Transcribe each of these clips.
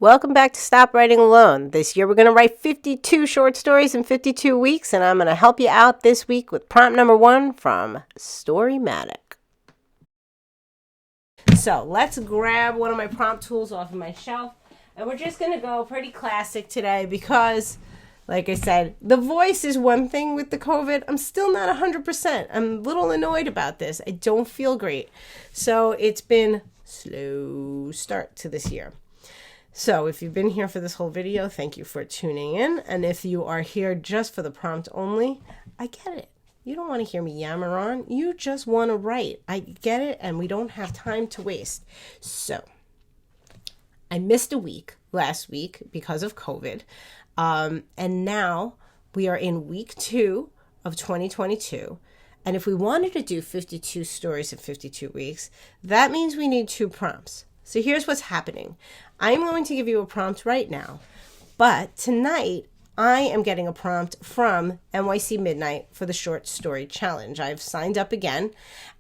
Welcome back to Stop Writing Alone. This year we're going to write 52 short stories in 52 weeks, and I'm going to help you out this week with prompt number 1 from Storymatic. So let's grab one of my prompt tools off of my shelf, and we're just going to go pretty classic today because, like I said, the voice is one thing with the COVID. I'm still not 100%. I'm a little annoyed about this. I don't feel great. So it's been slow start to this year. So if you've been here for this whole video, thank you for tuning in. And if you are here just for the prompt only, I get it. You don't want to hear me yammer on. You just want to write. I get it, and we don't have time to waste. So I missed a week last week because of COVID. And now we are in week 2 of 2022. And if we wanted to do 52 stories in 52 weeks, that means we need 2 prompts. So here's what's happening. I'm going to give you a prompt right now, but tonight I am getting a prompt from NYC Midnight for the Short Story Challenge. I've signed up again,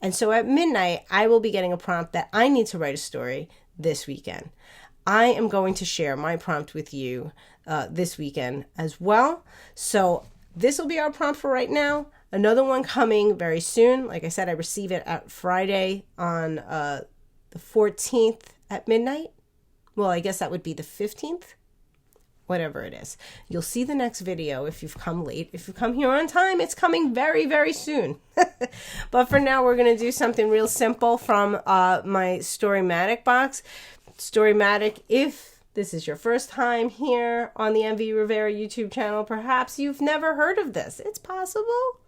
and so at midnight I will be getting a prompt that I need to write a story this weekend. I am going to share my prompt with you this weekend as well. So this will be our prompt for right now. Another one coming very soon. Like I said, I receive it at Friday on the 14th at midnight. Well, I guess that would be the 15th. Whatever it is. You'll see the next video if you've come late. If you come here on time, it's coming very, very soon. But for now, we're going to do something real simple from my Storymatic box. Storymatic, if this is your first time here on the MV Rivera YouTube channel, perhaps you've never heard of this. It's possible.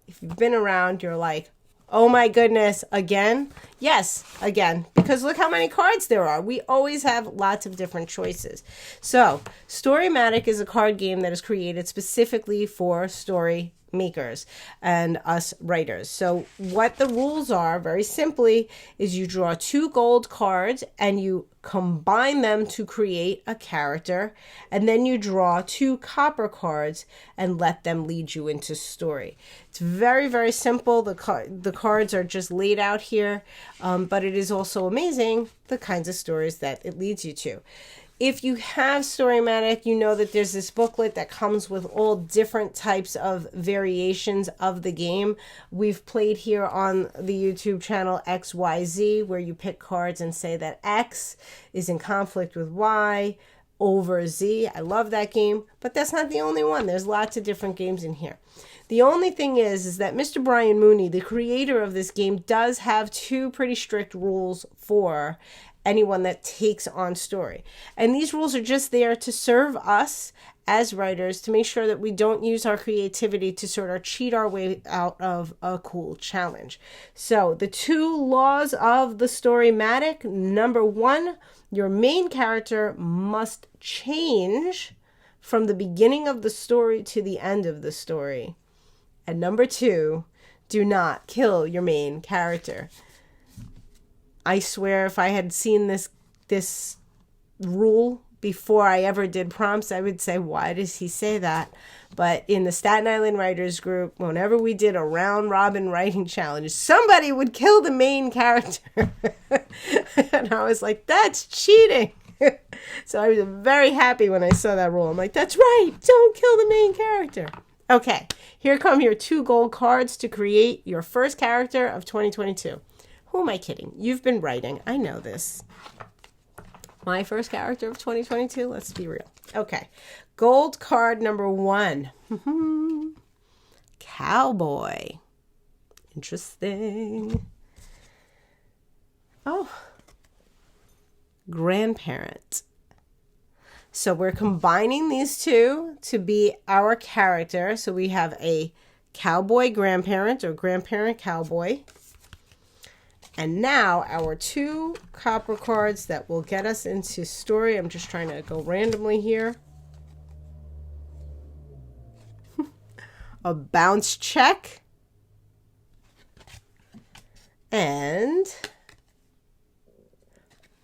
If you've been around, you're like, oh my goodness, again? Yes, again, because look how many cards there are. We always have lots of different choices. So, Storymatic is a card game that is created specifically for story makers and us writers. So what the rules are, very simply, is you draw 2 gold cards and you combine them to create a character, and then you draw 2 copper cards and let them lead you into story. It's very, very simple. The cards are just laid out here, but it is also amazing the kinds of stories that it leads you to. If you have Storymatic, you know that there's this booklet that comes with all different types of variations of the game. We've played here on the YouTube channel XYZ, where you pick cards and say that X is in conflict with Y over Z. I love that game, but that's not the only one. There's lots of different games in here. The only thing is that Mr. Brian Mooney, the creator of this game, does have 2 pretty strict rules for anyone that takes on story. And these rules are just there to serve us as writers to make sure that we don't use our creativity to sort of cheat our way out of a cool challenge. So the 2 laws of the Storymatic. Number 1, your main character must change from the beginning of the story to the end of the story. And number 2, do not kill your main character. I swear if I had seen this rule before I ever did prompts, I would say, why does he say that? But in the Staten Island Writers Group, whenever we did a round robin writing challenge, somebody would kill the main character. And I was like, that's cheating. So I was very happy when I saw that rule. I'm like, that's right. Don't kill the main character. Okay, here come your 2 gold cards to create your first character of 2022. Who am I kidding? You've been writing. I know this. My first character of 2022? Let's be real. Okay. Gold card number 1. Cowboy. Interesting. Oh. Grandparent. So we're combining these 2 to be our character. So we have a cowboy grandparent or grandparent cowboy. And now our 2 copper cards that will get us into story. I'm just trying to go randomly here. A bounce check. And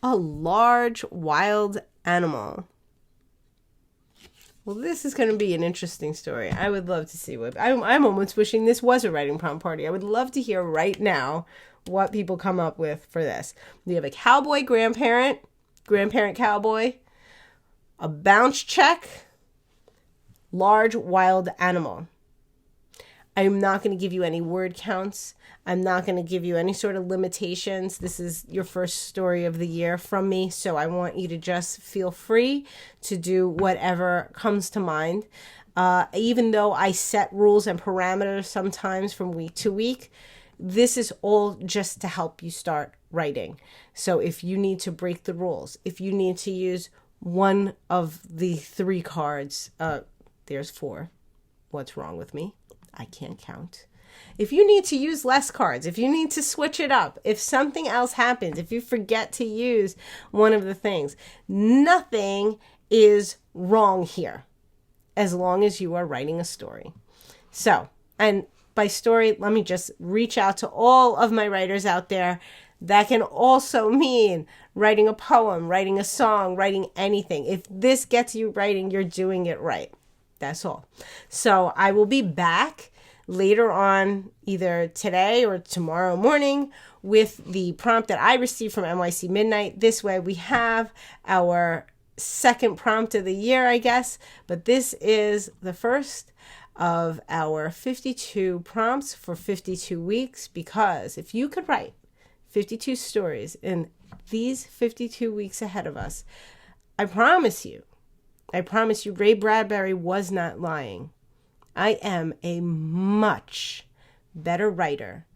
a large wild animal. Well, this is going to be an interesting story. I would love to see what... I'm almost wishing this was a writing prompt party. I would love to hear right now what people come up with for this. We have a cowboy grandparent cowboy, A bounce check, large wild animal. I'm not going to give you any word counts. I'm not going to give you any sort of limitations. This is your first story of the year from me, so I want you to just feel free to do whatever comes to mind. Even though I set rules and parameters sometimes from week to week, this is all just to help you start writing. So if you need to break the rules, if you need to use one of the 3 cards, there's 4. What's wrong with me? I can't count. If you need to use less cards, if you need to switch it up, if something else happens, if you forget to use one of the things, nothing is wrong here as long as you are writing a story. So, and by story, let me just reach out to all of my writers out there. That can also mean writing a poem, writing a song, writing anything. If this gets you writing, you're doing it right. That's all. So I will be back later on, either today or tomorrow morning, with the prompt that I received from NYC Midnight. This way we have our second prompt of the year, I guess. But this is the first of our 52 prompts for 52 weeks, because if you could write 52 stories in these 52 weeks ahead of us, I promise you, Ray Bradbury was not lying. I am a much better writer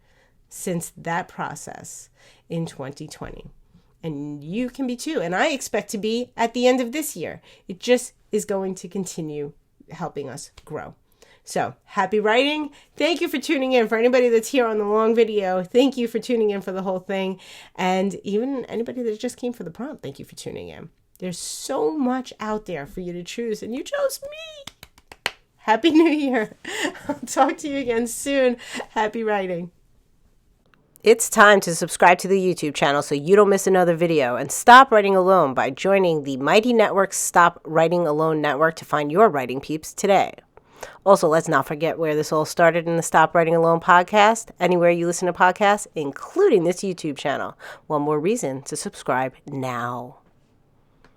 since that process in 2020. And you can be too. And I expect to be at the end of this year. It just is going to continue helping us grow. So happy writing. Thank you for tuning in. For anybody that's here on the long video, thank you for tuning in for the whole thing. And even anybody that just came for the prompt, thank you for tuning in. There's so much out there for you to choose, and you chose me. Happy New Year. I'll talk to you again soon. Happy writing. It's time to subscribe to the YouTube channel so you don't miss another video, and stop writing alone by joining the Mighty Network's Stop Writing Alone network to find your writing peeps today. Also, let's not forget where this all started in the Stop Writing Alone podcast, anywhere you listen to podcasts, including this YouTube channel. One more reason to subscribe now.